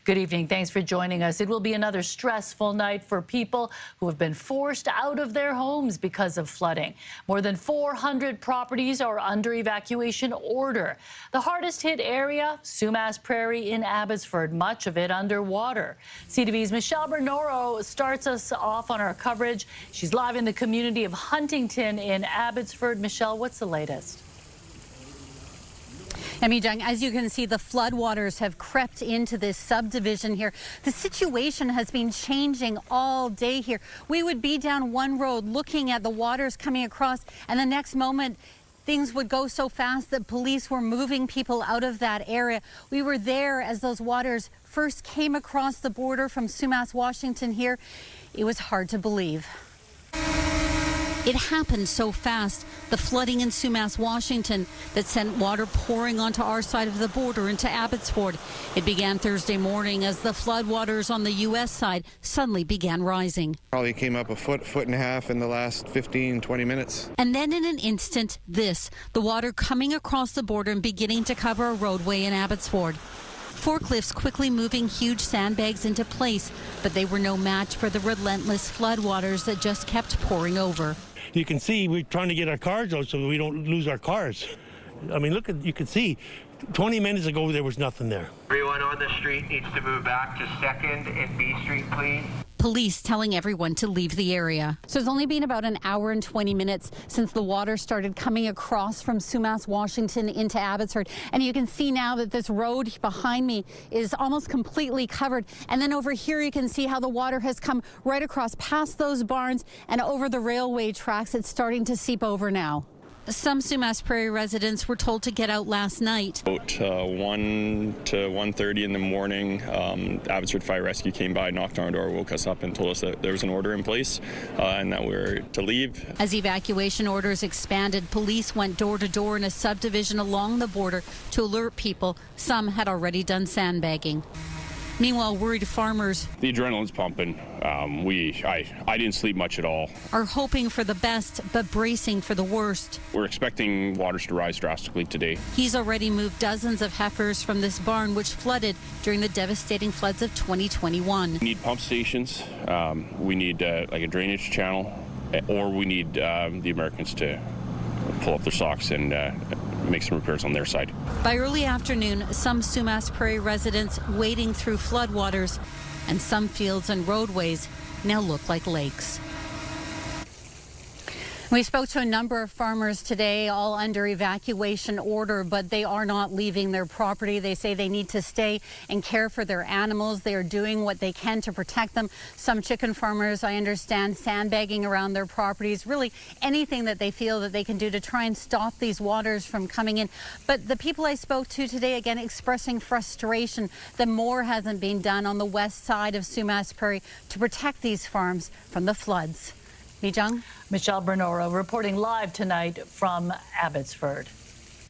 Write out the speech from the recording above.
Good evening. Thanks for joining us. It will be another stressful night for people who have been forced out of their homes because of flooding. More than 400 properties are under evacuation order. The hardest hit area, Sumas Prairie in Abbotsford, much of it underwater. CTV's Michelle Bernoro starts us off on our coverage. She's live in the community of Huntington in Abbotsford. Michelle, what's the latest? Jung, as you can see, the floodwaters have crept into this subdivision here. The situation has been changing all day here. We would be down one road looking at the waters coming across, and the next moment things would go so fast that police were moving people out of that area. We were there as those waters first came across the border from Sumas, Washington here. It was hard to believe. It happened so fast, the flooding in Sumas, Washington, that sent water pouring onto our side of the border into Abbotsford. It began Thursday morning as the floodwaters on the U.S. side suddenly began rising. Probably came up a foot and a half in the last 15, 20 minutes. And then in an instant, the water coming across the border and beginning to cover a roadway in Abbotsford. Forklifts quickly moving huge sandbags into place, but they were no match for the relentless floodwaters that just kept pouring over. You can see we're trying to get our cars out so we don't lose our cars. I mean, look, you can see 20 minutes ago there was nothing there. Everyone on the street needs to move back to 2nd and B Street, please. Police telling everyone to leave the area. So it's only been about an hour and 20 minutes since the water started coming across from Sumas, Washington into Abbotsford. And you can see now that this road behind me is almost completely covered. And then over here you can see how the water has come right across past those barns and over the railway tracks. It's starting to seep over now. Some Sumas Prairie residents were told to get out last night. About 1 to 1:30 in the morning, Abbotsford Fire Rescue came by, knocked on our door, woke us up and told us that there was an order in place and that we were to leave. As evacuation orders expanded, police went door to door in a subdivision along the border to alert people. Some had already done sandbagging. Meanwhile, worried farmers, the adrenaline's pumping. I didn't sleep much at all. Are hoping for the best, but bracing for the worst. We're expecting waters to rise drastically today. He's already moved dozens of heifers from this barn, which flooded during the devastating floods of 2021. We need pump stations. We need like a drainage channel, or we need the Americans to pull up their socks and make some repairs on their side. By early afternoon, some Sumas Prairie residents wading through floodwaters, and some fields and roadways now look like lakes. We spoke to a number of farmers today, all under evacuation order, but they are not leaving their property. They say they need to stay and care for their animals. They are doing what they can to protect them. Some chicken farmers, I understand, sandbagging around their properties, really anything that they feel that they can do to try and stop these waters from coming in. But the people I spoke to today, again, expressing frustration that more hasn't been done on the west side of Sumas Prairie to protect these farms from the floods. Mijung? Michelle Bernoro reporting live tonight from Abbotsford.